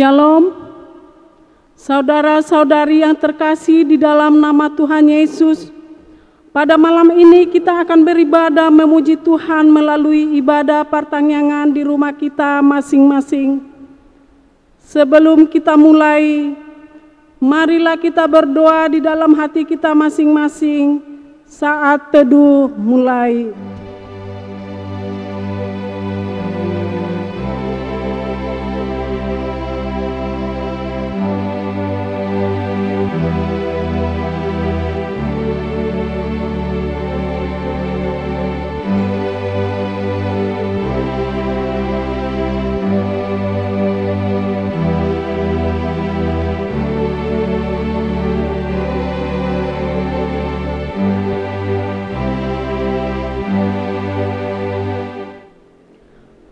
Shalom, saudara-saudari yang terkasih di dalam nama Tuhan Yesus. Pada malam ini kita akan beribadah memuji Tuhan melalui ibadah pertanyaan di rumah kita masing-masing. Sebelum kita mulai, marilah kita berdoa di dalam hati kita masing-masing saat teduh mulai.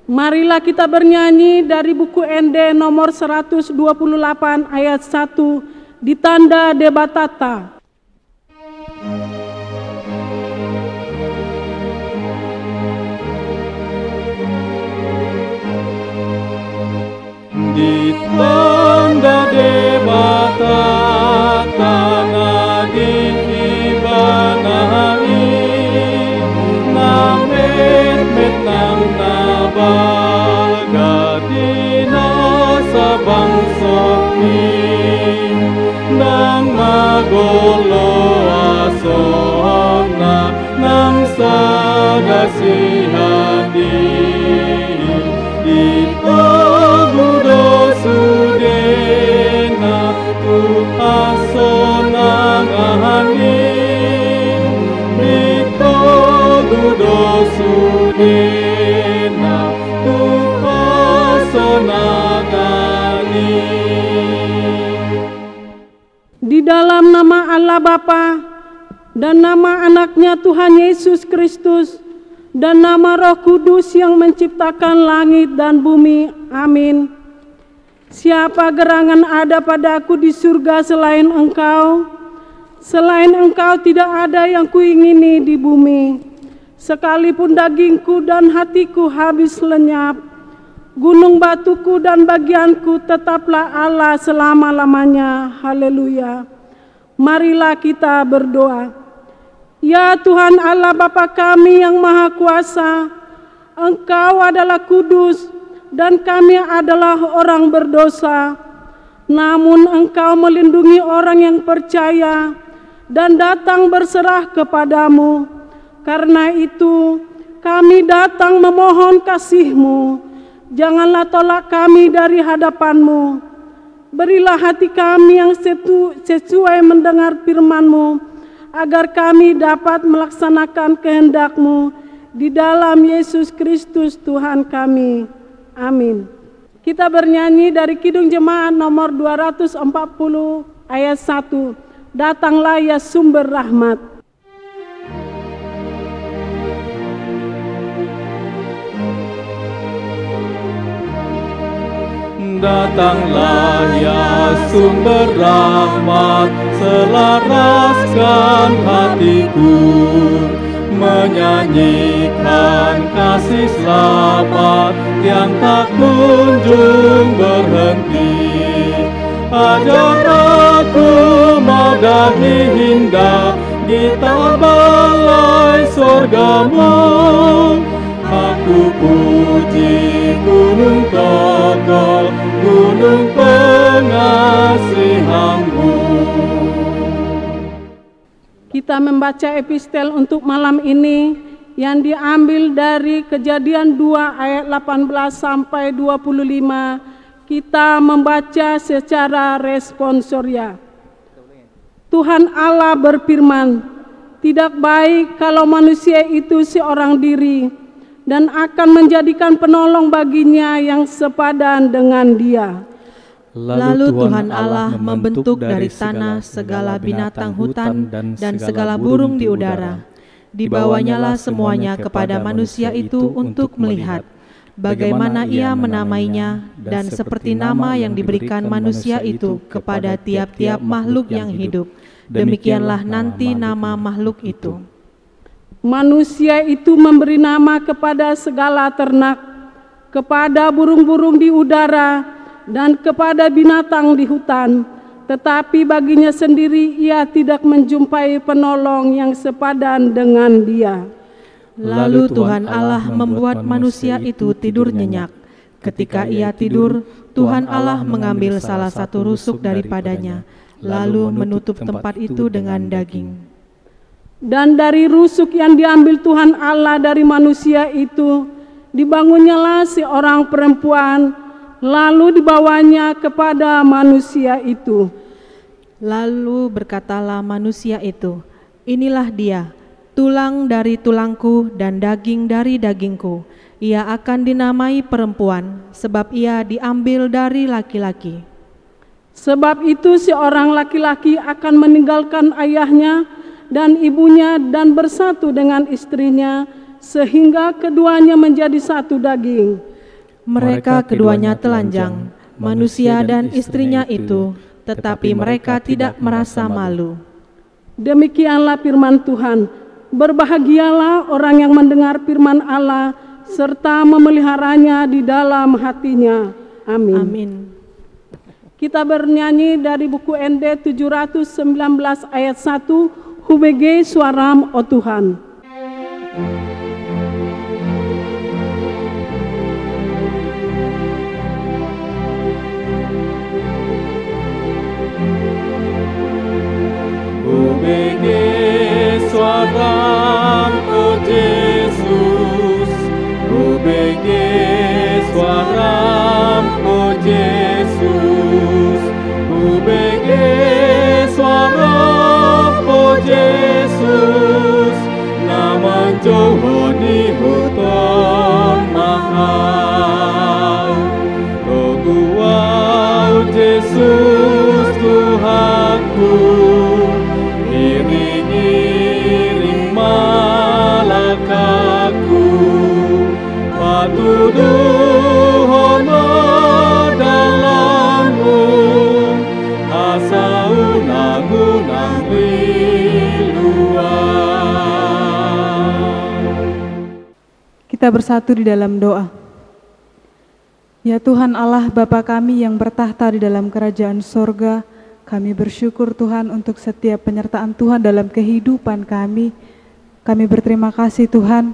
Marilah kita bernyanyi dari buku ND nomor 128 ayat 1 di tanda debatata. Di tanda debatata nadi ibanai namet metang bagadina sabang sopi nang magolo asona nang sagasihani itagudo sudena tu asona ngahani itagudo sudena di dalam nama Allah Bapa dan nama anaknya Tuhan Yesus Kristus dan nama Roh Kudus yang menciptakan langit dan bumi. Amin. Siapa gerangan ada padaku di surga selain Engkau? Selain Engkau tidak ada yang kuingini di bumi. Sekalipun dagingku dan hatiku habis lenyap, gunung batuku dan bagianku tetaplah Allah selama-lamanya. Haleluya. Marilah kita berdoa. Ya Tuhan Allah Bapa kami yang Maha Kuasa, Engkau adalah kudus dan kami adalah orang berdosa. Namun Engkau melindungi orang yang percaya dan datang berserah kepadamu. Karena itu kami datang memohon kasih-Mu. Janganlah tolak kami dari hadapan-Mu. Berilah hati kami yang sesuai mendengar firman-Mu, agar kami dapat melaksanakan kehendak-Mu di dalam Yesus Kristus Tuhan kami. Amin. Kita bernyanyi dari Kidung Jemaat nomor 240 ayat 1. Datanglah ya sumber rahmat. Datanglah ya sumber rahmat, selaraskan hatiku, menyanyikan kasih selamat yang tak kunjung berhenti. Ajar aku madahi indah gitar balai surgamu. Aku puji gunung kokoh, gunung pengasihan-Mu. Kita membaca epistel untuk malam ini yang diambil dari Kejadian 2 ayat 18 sampai 25. Kita membaca secara responsoria. Tuhan Allah berfirman, tidak baik kalau manusia itu seorang diri, dan akan menjadikan penolong baginya yang sepadan dengan dia. Lalu Tuhan Allah membentuk dari tanah segala binatang hutan dan segala burung di udara. Dibawanyalah semuanya kepada manusia itu untuk melihat bagaimana ia menamainya, dan seperti nama yang diberikan manusia itu kepada tiap-tiap makhluk yang hidup, demikianlah nanti nama makhluk itu. Manusia itu memberi nama kepada segala ternak, kepada burung-burung di udara, dan kepada binatang di hutan, tetapi baginya sendiri ia tidak menjumpai penolong yang sepadan dengan dia. Lalu Tuhan Allah membuat manusia itu tidur nyenyak. Ketika ia tidur, Tuhan Allah mengambil salah satu rusuk daripadanya, lalu menutup tempat itu dengan daging. Dan dari rusuk yang diambil Tuhan Allah dari manusia itu, dibangunnyalah seorang perempuan, lalu dibawanya kepada manusia itu. Lalu berkatalah manusia itu, "Inilah dia, tulang dari tulangku dan daging dari dagingku. Ia akan dinamai perempuan, sebab ia diambil dari laki-laki. Sebab itu seorang laki-laki akan meninggalkan ayahnya dan ibunya dan bersatu dengan istrinya, sehingga keduanya menjadi satu daging." Mereka keduanya telanjang, manusia dan istrinya itu, tetapi mereka tidak merasa malu. Demikianlah firman Tuhan. Berbahagialah orang yang mendengar firman Allah serta memeliharanya di dalam hatinya. Amin. Amin. Kita bernyanyi dari buku ND 719 ayat 1, HUBG Suaram O Tuhan. HUBG Suaram O Yesus, HUBG Suaram O Yesus, HUBG Suaram O Yesus, nama Johoni hutan mahal. Roguau Yesus Tuhanku, iring-iring malakaku, patuduhono dalammu, asa unang-unang riluan. Kita bersatu di dalam doa. Ya Tuhan Allah Bapa kami yang bertahta di dalam kerajaan sorga, kami bersyukur Tuhan untuk setiap penyertaan Tuhan dalam kehidupan kami. Kami berterima kasih Tuhan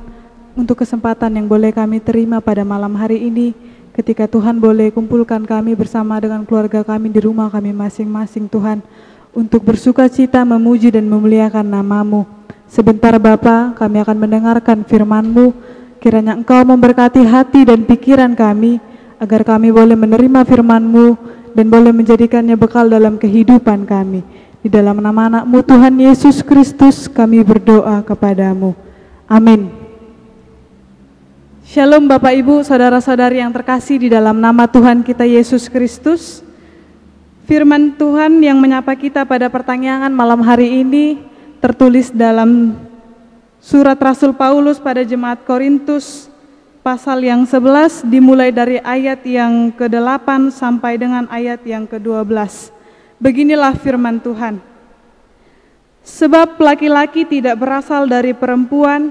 untuk kesempatan yang boleh kami terima pada malam hari ini, ketika Tuhan boleh kumpulkan kami bersama dengan keluarga kami di rumah kami masing-masing Tuhan, untuk bersuka cita memuji dan memuliakan nama-Mu. Sebentar Bapa, kami akan mendengarkan firman-Mu, kiranya Engkau memberkati hati dan pikiran kami, agar kami boleh menerima firman-Mu dan boleh menjadikannya bekal dalam kehidupan kami. Di dalam nama anak-Mu Tuhan Yesus Kristus kami berdoa kepadamu. Amin. Shalom Bapak Ibu, saudara-saudari yang terkasih di dalam nama Tuhan kita Yesus Kristus. Firman Tuhan yang menyapa kita pada pertanyaan malam hari ini tertulis dalam surat Rasul Paulus pada Jemaat Korintus pasal yang 11, dimulai dari ayat yang ke-8 sampai dengan ayat yang ke-12. Beginilah firman Tuhan. Sebab laki-laki tidak berasal dari perempuan,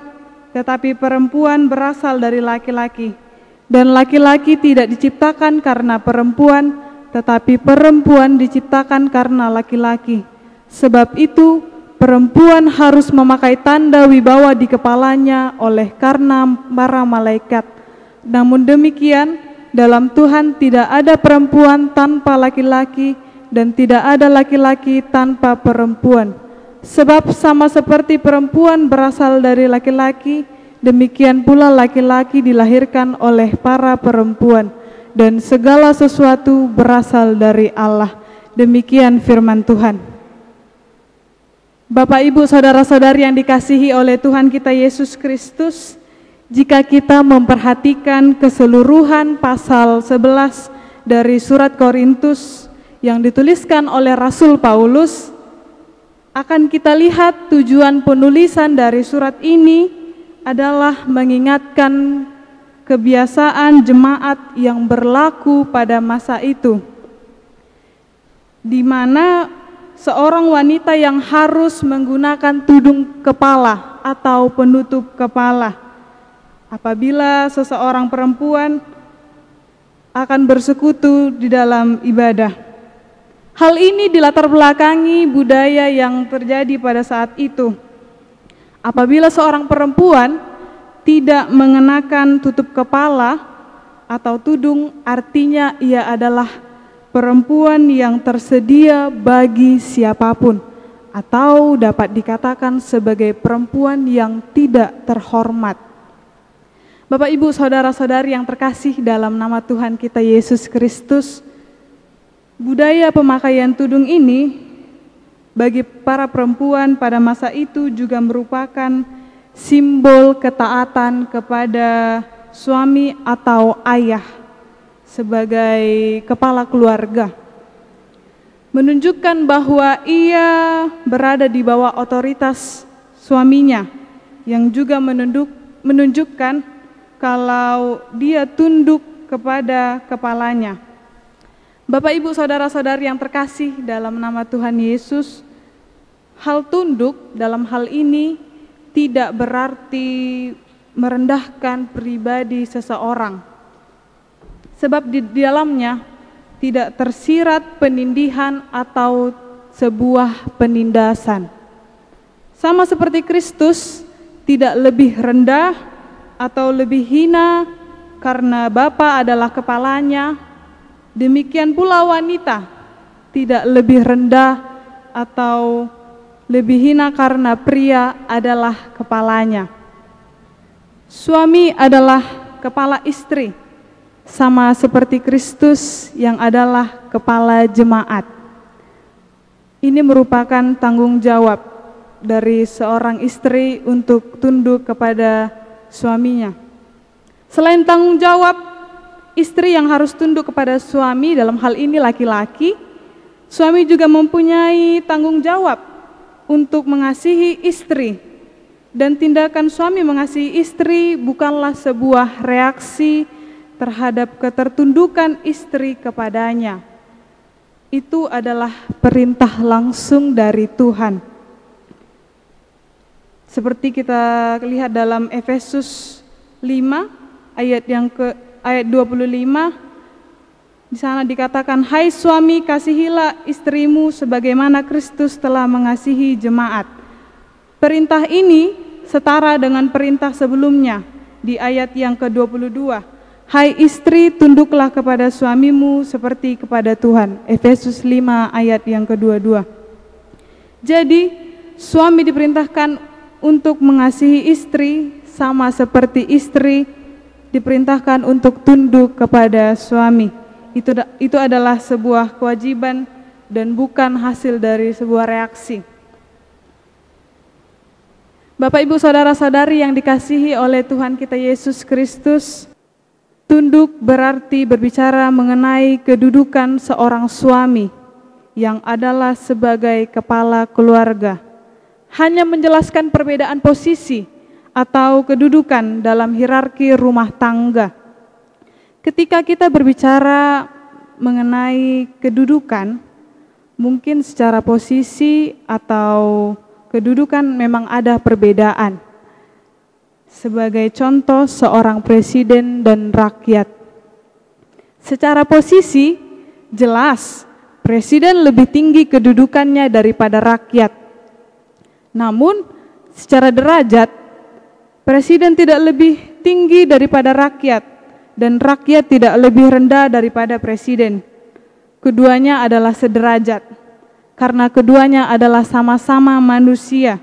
tetapi perempuan berasal dari laki-laki. Dan laki-laki tidak diciptakan karena perempuan, tetapi perempuan diciptakan karena laki-laki. Sebab itu, perempuan harus memakai tanda wibawa di kepalanya oleh karena para malaikat. Namun demikian, dalam Tuhan tidak ada perempuan tanpa laki-laki dan tidak ada laki-laki tanpa perempuan. Sebab sama seperti perempuan berasal dari laki-laki, demikian pula laki-laki dilahirkan oleh para perempuan, dan segala sesuatu berasal dari Allah. Demikian firman Tuhan. Bapak, Ibu, saudara-saudari yang dikasihi oleh Tuhan kita Yesus Kristus, jika kita memperhatikan keseluruhan pasal 11 dari surat Korintus yang dituliskan oleh Rasul Paulus, akan kita lihat tujuan penulisan dari surat ini adalah mengingatkan kebiasaan jemaat yang berlaku pada masa itu, di mana seorang wanita yang harus menggunakan tudung kepala atau penutup kepala. Apabila seseorang perempuan akan bersekutu di dalam ibadah. Hal ini dilatar belakangi budaya yang terjadi pada saat itu. Apabila seorang perempuan tidak mengenakan tutup kepala atau tudung, artinya ia adalah perempuan yang tersedia bagi siapapun, atau dapat dikatakan sebagai perempuan yang tidak terhormat. Bapak, Ibu, saudara-saudari yang terkasih dalam nama Tuhan kita Yesus Kristus, budaya pemakaian tudung ini bagi para perempuan pada masa itu juga merupakan simbol ketaatan kepada suami atau ayah sebagai kepala keluarga, menunjukkan bahwa ia berada di bawah otoritas suaminya, yang juga menunjukkan kalau dia tunduk kepada kepalanya. Bapak, Ibu, saudara-saudari yang terkasih dalam nama Tuhan Yesus, hal tunduk dalam hal ini tidak berarti merendahkan pribadi seseorang, sebab di dalamnya tidak tersirat penindihan atau sebuah penindasan. Sama seperti Kristus tidak lebih rendah atau lebih hina karena Bapa adalah kepalanya, demikian pula wanita tidak lebih rendah atau lebih hina karena pria adalah kepalanya. Suami adalah kepala istri, sama seperti Kristus yang adalah kepala jemaat. Ini merupakan tanggung jawab dari seorang istri untuk tunduk kepada suaminya. Selain tanggung jawab istri yang harus tunduk kepada suami, dalam hal ini laki-laki, suami juga mempunyai tanggung jawab untuk mengasihi istri. Dan tindakan suami mengasihi istri bukanlah sebuah reaksi terhadap ketertundukan istri kepadanya. Itu adalah perintah langsung dari Tuhan. Seperti kita lihat dalam Efesus 5 ayat 25, di sana dikatakan, "Hai suami, kasihilah istrimu sebagaimana Kristus telah mengasihi jemaat." Perintah ini setara dengan perintah sebelumnya di ayat yang ke-22. "Hai istri, tunduklah kepada suamimu seperti kepada Tuhan." Efesus 5 ayat yang ke-22. Jadi, suami diperintahkan untuk mengasihi istri sama seperti istri diperintahkan untuk tunduk kepada suami. Itu adalah sebuah kewajiban dan bukan hasil dari sebuah reaksi. Bapak, Ibu, saudara-saudari yang dikasihi oleh Tuhan kita Yesus Kristus, tunduk berarti berbicara mengenai kedudukan seorang suami yang adalah sebagai kepala keluarga. Hanya menjelaskan perbedaan posisi atau kedudukan dalam hierarki rumah tangga. Ketika kita berbicara mengenai kedudukan, mungkin secara posisi atau kedudukan memang ada perbedaan. Sebagai contoh, seorang presiden dan rakyat. Secara posisi, jelas presiden lebih tinggi kedudukannya daripada rakyat. Namun, secara derajat, presiden tidak lebih tinggi daripada rakyat, dan rakyat tidak lebih rendah daripada presiden. Keduanya adalah sederajat, karena keduanya adalah sama-sama manusia.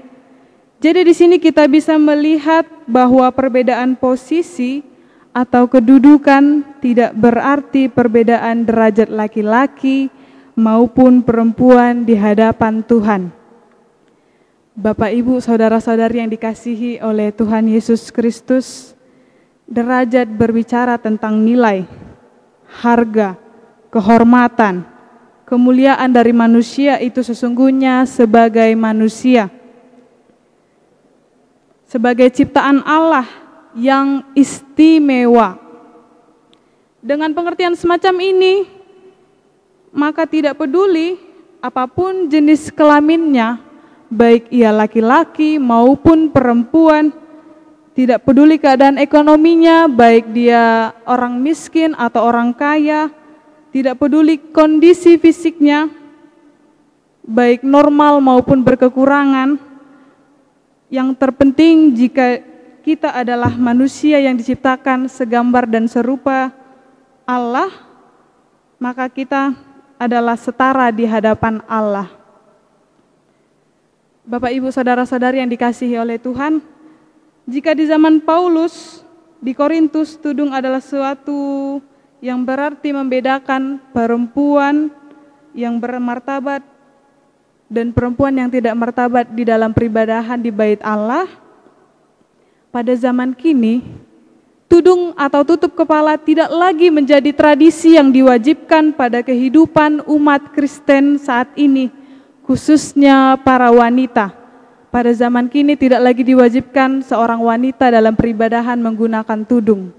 Jadi di sini kita bisa melihat bahwa perbedaan posisi atau kedudukan tidak berarti perbedaan derajat laki-laki maupun perempuan di hadapan Tuhan. Bapak, Ibu, saudara-saudari yang dikasihi oleh Tuhan Yesus Kristus, derajat berbicara tentang nilai, harga, kehormatan, kemuliaan dari manusia itu sesungguhnya sebagai manusia, sebagai ciptaan Allah yang istimewa. Dengan pengertian semacam ini, maka tidak peduli apapun jenis kelaminnya, baik ia laki-laki maupun perempuan, Tidak peduli keadaan ekonominya, baik dia orang miskin atau orang kaya, tidak peduli kondisi fisiknya, baik normal maupun berkekurangan. Yang terpenting jika kita adalah manusia yang diciptakan segambar dan serupa Allah, maka kita adalah setara di hadapan Allah. Bapak, Ibu, saudara-saudari yang dikasihi oleh Tuhan, jika di zaman Paulus di Korintus tudung adalah suatu yang berarti membedakan perempuan yang bermartabat dan perempuan yang tidak martabat di dalam peribadahan di bait Allah, pada zaman kini tudung atau tutup kepala tidak lagi menjadi tradisi yang diwajibkan pada kehidupan umat Kristen saat ini, khususnya para wanita. Pada zaman kini tidak lagi diwajibkan seorang wanita dalam peribadahan menggunakan tudung.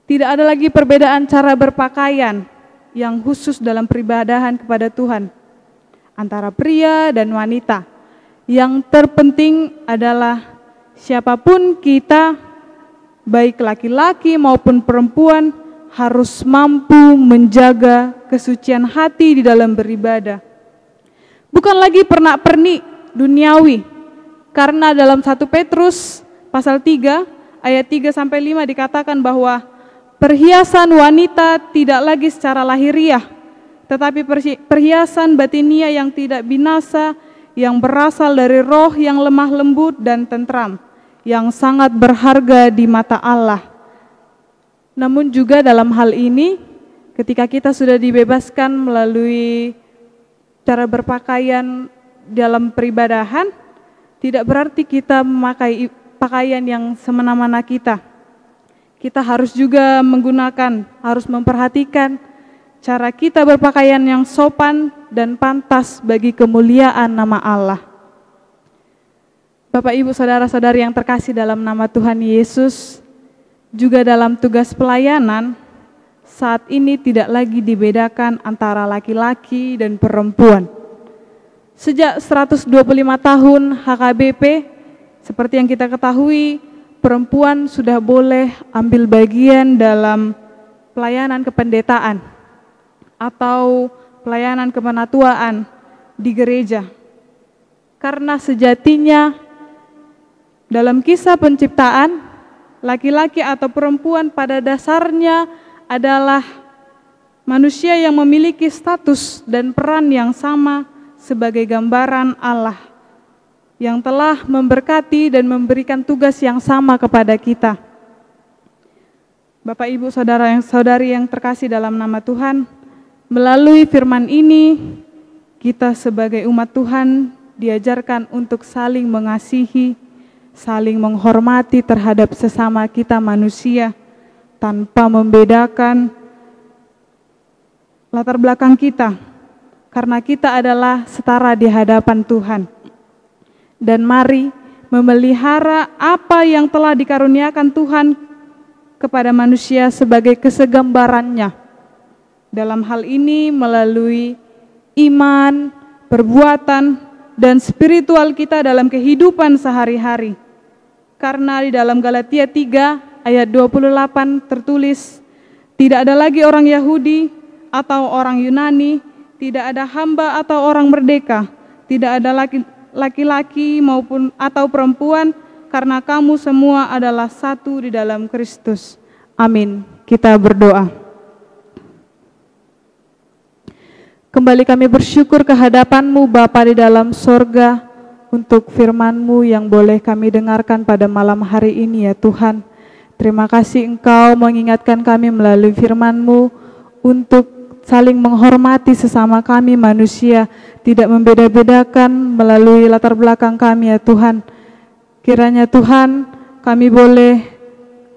Tidak ada lagi perbedaan cara berpakaian yang khusus dalam peribadahan kepada Tuhan antara pria dan wanita. Yang terpenting adalah siapapun kita, baik laki-laki maupun perempuan, harus mampu menjaga kesucian hati di dalam beribadah. Bukan lagi pernak-pernik duniawi, karena dalam 1 Petrus pasal 3 ayat 3-5 dikatakan bahwa perhiasan wanita tidak lagi secara lahiriah, tetapi perhiasan batinia yang tidak binasa, yang berasal dari roh yang lemah lembut dan tentram, yang sangat berharga di mata Allah. Namun juga dalam hal ini, ketika kita sudah dibebaskan melalui cara berpakaian dalam peribadahan, tidak berarti kita memakai pakaian yang semena-mena kita. Kita harus juga harus memperhatikan cara kita berpakaian yang sopan dan pantas bagi kemuliaan nama Allah. Bapak, Ibu, saudara-saudari yang terkasih dalam nama Tuhan Yesus, juga dalam tugas pelayanan, saat ini tidak lagi dibedakan antara laki-laki dan perempuan. Sejak 125 tahun HKBP, seperti yang kita ketahui, perempuan sudah boleh ambil bagian dalam pelayanan kependetaan atau pelayanan kepenatuaan di gereja. Karena sejatinya dalam kisah penciptaan, laki-laki atau perempuan pada dasarnya adalah manusia yang memiliki status dan peran yang sama sebagai gambaran Allah yang telah memberkati dan memberikan tugas yang sama kepada kita. Bapak, Ibu, saudara-saudari yang terkasih dalam nama Tuhan, melalui firman ini kita sebagai umat Tuhan diajarkan untuk saling mengasihi, saling menghormati terhadap sesama kita manusia tanpa membedakan latar belakang kita, karena kita adalah setara di hadapan Tuhan. Dan mari memelihara apa yang telah dikaruniakan Tuhan kepada manusia sebagai kesegambarannya. Dalam hal ini melalui iman, perbuatan, dan spiritual kita dalam kehidupan sehari-hari. Karena di dalam Galatia 3 ayat 28 tertulis, tidak ada lagi orang Yahudi atau orang Yunani, tidak ada hamba atau orang merdeka, tidak ada laki-laki maupun atau perempuan, karena kamu semua adalah satu di dalam Kristus. Amin. Kita berdoa. Kembali kami bersyukur kehadapan-Mu Bapa di dalam sorga, untuk firman-Mu yang boleh kami dengarkan pada malam hari ini ya Tuhan. Terima kasih Engkau mengingatkan kami melalui firman-Mu untuk saling menghormati sesama kami manusia, tidak membeda-bedakan melalui latar belakang kami ya Tuhan. Kiranya Tuhan, kami boleh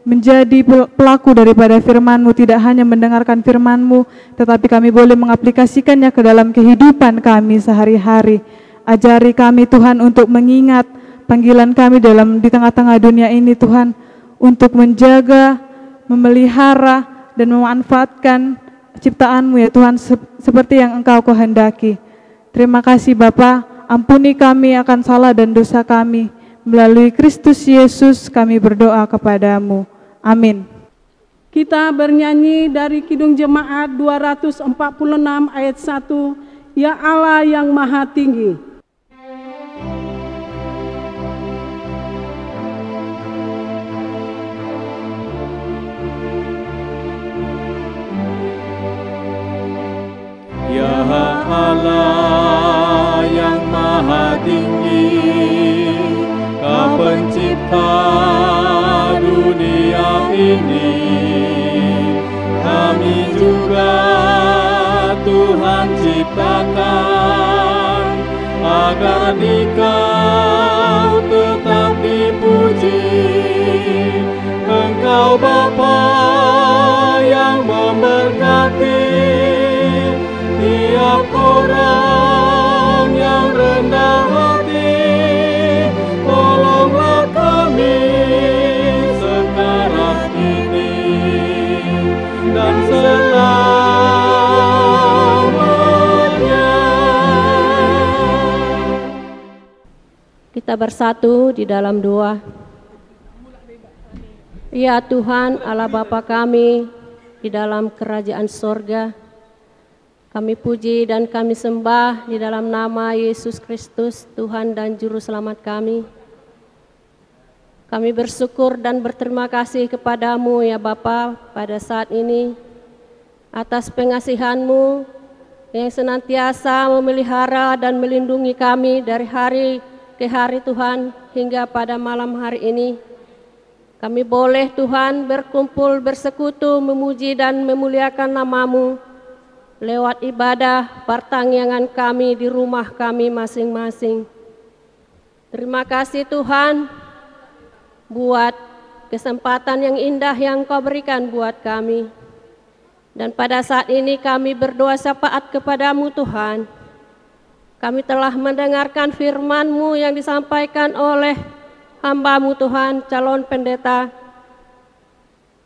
menjadi pelaku daripada firman-Mu, tidak hanya mendengarkan firman-Mu, tetapi kami boleh mengaplikasikannya ke dalam kehidupan kami sehari-hari. Ajari kami Tuhan untuk mengingat panggilan kami di tengah-tengah dunia ini Tuhan, untuk menjaga, memelihara, dan memanfaatkan ciptaan-Mu ya Tuhan seperti yang Engkau kehendaki. Terima kasih Bapa, ampuni kami akan salah dan dosa kami. Melalui Kristus Yesus kami berdoa kepadamu. Amin. Kita bernyanyi dari Kidung Jemaat 246 ayat 1, Ya Allah yang Maha Tinggi. Ya Allah yang Maha Tinggi, Kau pencipta dunia ini, kami juga Tuhan ciptakan, agar Dikau tetap dipuji. Engkau Bapa yang memberkati tiap orang yang rendah hati. Tolonglah kami sekarang ini dan selamanya. Kita bersatu di dalam doa. Ya Tuhan Allah Bapa kami di dalam kerajaan sorga, kami puji dan kami sembah di dalam nama Yesus Kristus, Tuhan dan Juru Selamat kami. Kami bersyukur dan berterima kasih kepadamu ya Bapa pada saat ini, atas pengasihan-Mu yang senantiasa memelihara dan melindungi kami dari hari ke hari Tuhan, hingga pada malam hari ini. Kami boleh Tuhan berkumpul, bersekutu, memuji dan memuliakan nama-Mu lewat ibadah pertanggungan kami di rumah kami masing-masing. Terima kasih Tuhan buat kesempatan yang indah yang Kau berikan buat kami. Dan pada saat ini kami berdoa syafaat kepadamu Tuhan. Kami telah mendengarkan firman-Mu yang disampaikan oleh hamba-Mu Tuhan, calon pendeta.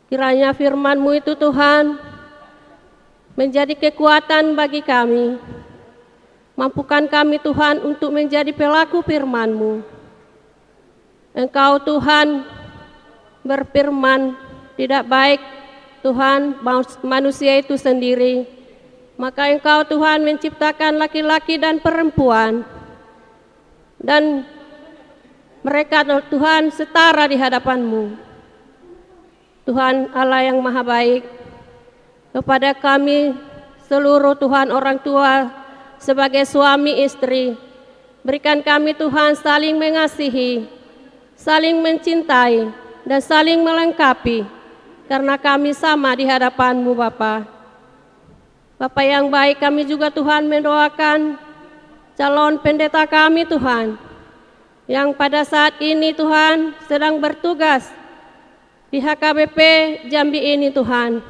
Kiranya firman-Mu itu Tuhan menjadi kekuatan bagi kami. Mampukan kami Tuhan untuk menjadi pelaku firman-Mu. Engkau Tuhan berfirman, tidak baik Tuhan manusia itu sendiri. Maka Engkau Tuhan menciptakan laki-laki dan perempuan. Dan mereka Tuhan setara di hadapan-Mu. Tuhan Allah yang Maha Baik, kepada kami seluruh Tuhan orang tua sebagai suami istri, berikan kami Tuhan saling mengasihi, saling mencintai, dan saling melengkapi, karena kami sama di hadapan-Mu Bapa. Bapa yang baik, kami juga Tuhan mendoakan calon pendeta kami Tuhan, yang pada saat ini Tuhan sedang bertugas di HKBP Jambi ini Tuhan.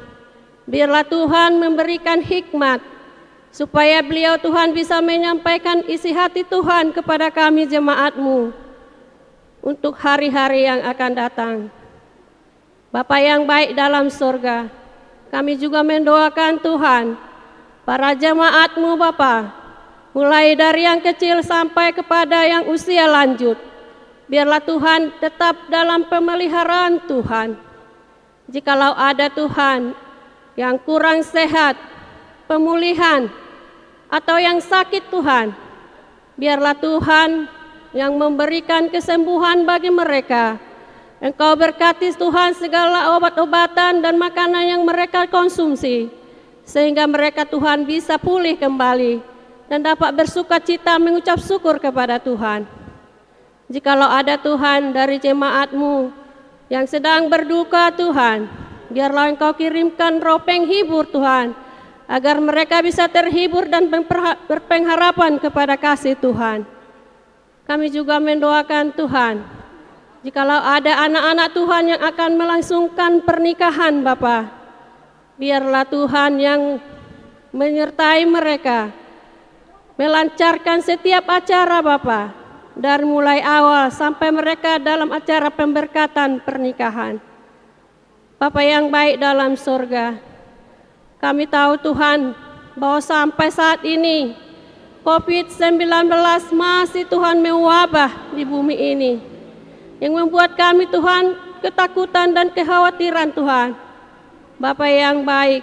Biarlah Tuhan memberikan hikmat supaya beliau Tuhan bisa menyampaikan isi hati Tuhan kepada kami jemaat-Mu untuk hari-hari yang akan datang. Bapa yang baik dalam surga, kami juga mendoakan Tuhan para jemaat-Mu Bapa, mulai dari yang kecil sampai kepada yang usia lanjut. Biarlah Tuhan tetap dalam pemeliharaan Tuhan. Jikalau ada Tuhan yang kurang sehat, pemulihan, atau yang sakit Tuhan, biarlah Tuhan yang memberikan kesembuhan bagi mereka. Engkau berkati Tuhan segala obat-obatan dan makanan yang mereka konsumsi, sehingga mereka Tuhan bisa pulih kembali dan dapat bersukacita mengucap syukur kepada Tuhan. Jikalau ada Tuhan dari jemaat-Mu yang sedang berduka Tuhan, biarlah Engkau kirimkan roh penghibur Tuhan, agar mereka bisa terhibur dan berpengharapan kepada kasih Tuhan. Kami juga mendoakan Tuhan, jikalau ada anak-anak Tuhan yang akan melangsungkan pernikahan Bapa, biarlah Tuhan yang menyertai mereka, melancarkan setiap acara Bapa, dari mulai awal sampai mereka dalam acara pemberkatan pernikahan. Bapa yang baik dalam surga, kami tahu Tuhan bahwa sampai saat ini COVID-19 masih Tuhan mewabah di bumi ini. yang membuat kami Tuhan ketakutan dan kekhawatiran Tuhan. Bapa yang baik,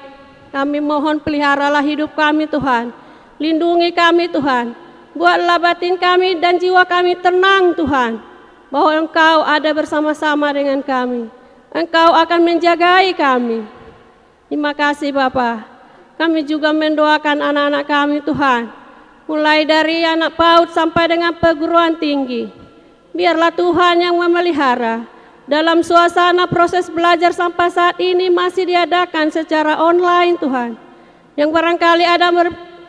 kami mohon peliharalah hidup kami Tuhan, lindungi kami Tuhan, buatlah batin kami dan jiwa kami tenang Tuhan, bahwa Engkau ada bersama-sama dengan kami, Engkau akan menjagai kami. Terima kasih Bapa. Kami juga mendoakan anak-anak kami Tuhan, mulai dari anak PAUD sampai dengan perguruan tinggi. Biarlah Tuhan yang memelihara. Dalam suasana proses belajar sampai saat ini masih diadakan secara online Tuhan, yang barangkali ada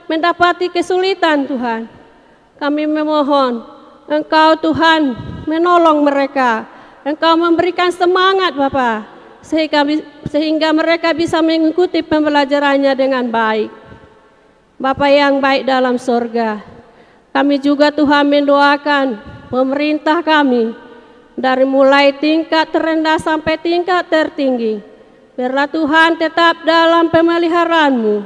mendapati kesulitan Tuhan. Kami memohon Engkau Tuhan menolong mereka, Engkau memberikan semangat Bapa, sehingga mereka bisa mengikuti pembelajarannya dengan baik. Bapa yang baik dalam sorga, kami juga Tuhan mendoakan pemerintah kami, dari mulai tingkat terendah sampai tingkat tertinggi. Biarlah Tuhan tetap dalam pemeliharaan-Mu.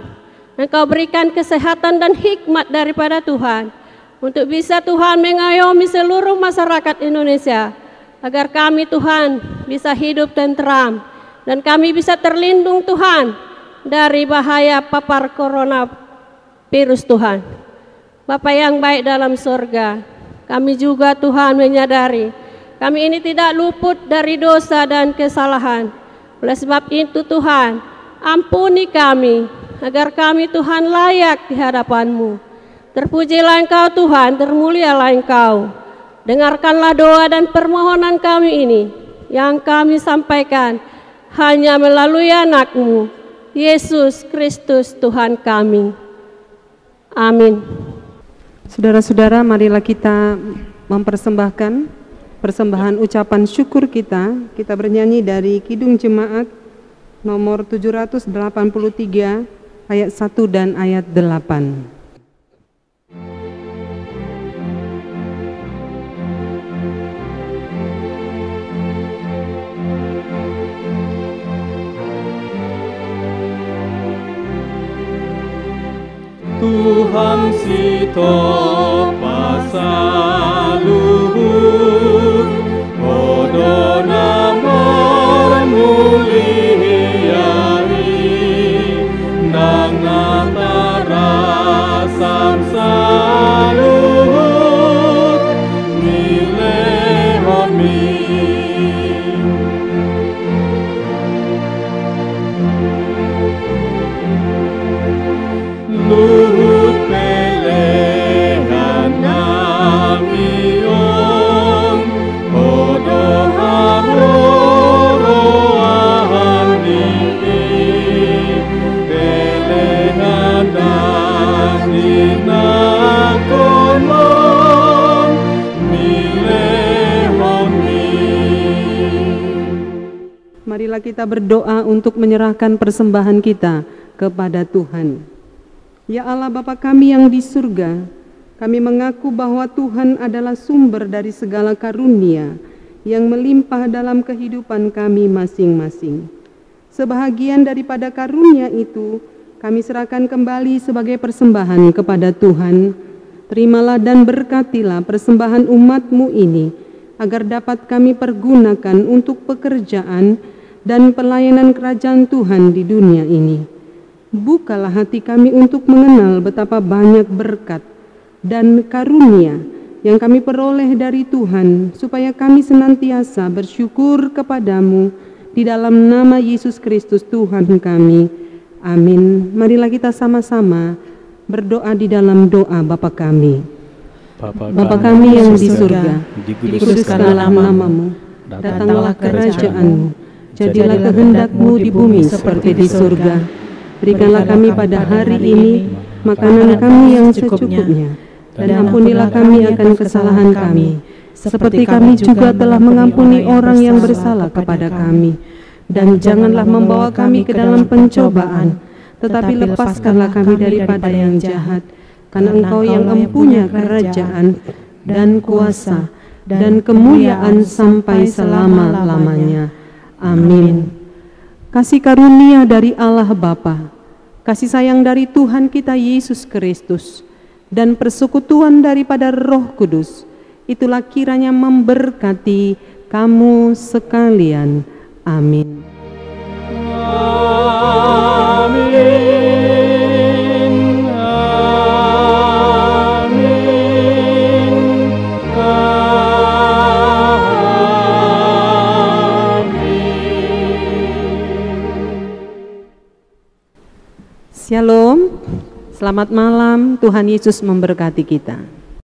Engkau berikan kesehatan dan hikmat daripada Tuhan, untuk bisa Tuhan mengayomi seluruh masyarakat Indonesia, agar kami Tuhan bisa hidup tenteram, dan kami bisa terlindung Tuhan dari bahaya papar coronavirus Tuhan. Bapa yang baik dalam sorga, kami juga Tuhan menyadari kami ini tidak luput dari dosa dan kesalahan. Oleh sebab itu Tuhan, ampuni kami, agar kami Tuhan layak di hadapan-Mu. Terpujilah Engkau Tuhan, termulialah Engkau. Dengarkanlah doa dan permohonan kami ini, yang kami sampaikan hanya melalui anak-Mu, Yesus Kristus Tuhan kami. Amin. Saudara-saudara, marilah kita mempersembahkan persembahan ucapan syukur kita. Kita bernyanyi dari Kidung Jemaat nomor 783 ayat 1 dan ayat 8. Tuhan sito pasaluhur, odo namor muliai, nang natara samsaluhur, milehoni. Luhut pelehan namion, odo hamoroan niki, pelehan nasinakonon, milehoni. Marilah kita berdoa untuk menyerahkan persembahan kita kepada Tuhan. Ya Allah Bapa kami yang di surga, kami mengaku bahwa Tuhan adalah sumber dari segala karunia yang melimpah dalam kehidupan kami masing-masing. Sebahagian daripada karunia itu kami serahkan kembali sebagai persembahan kepada Tuhan. Terimalah dan berkatilah persembahan umat-Mu ini, agar dapat kami pergunakan untuk pekerjaan dan pelayanan kerajaan Tuhan di dunia ini. Bukalah hati kami untuk mengenal betapa banyak berkat dan karunia yang kami peroleh dari Tuhan, supaya kami senantiasa bersyukur kepadamu di dalam nama Yesus Kristus Tuhan kami. Amin. Marilah kita sama-sama berdoa di dalam doa Bapa kami. Bapa kami yang di surga, dikuduskanlah nama-Mu, datanglah kerajaan-Mu, jadilah kehendak-Mu di bumi seperti di surga. Berikanlah kami pada hari ini makanan kami yang secukupnya, dan ampunilah kami akan kesalahan kami, seperti kami juga telah mengampuni orang yang bersalah kepada kami. Dan janganlah membawa kami ke dalam pencobaan, tetapi lepaskanlah kami daripada yang jahat, karena Engkau yang mempunyai kerajaan dan kuasa dan kemuliaan sampai selama-lamanya. Amin. Kasih karunia dari Allah Bapa, kasih sayang dari Tuhan kita Yesus Kristus, dan persekutuan daripada Roh Kudus, itulah kiranya memberkati, kamu sekalian. Amin. Amin. Amin. Shalom, selamat malam, Tuhan Yesus memberkati kita.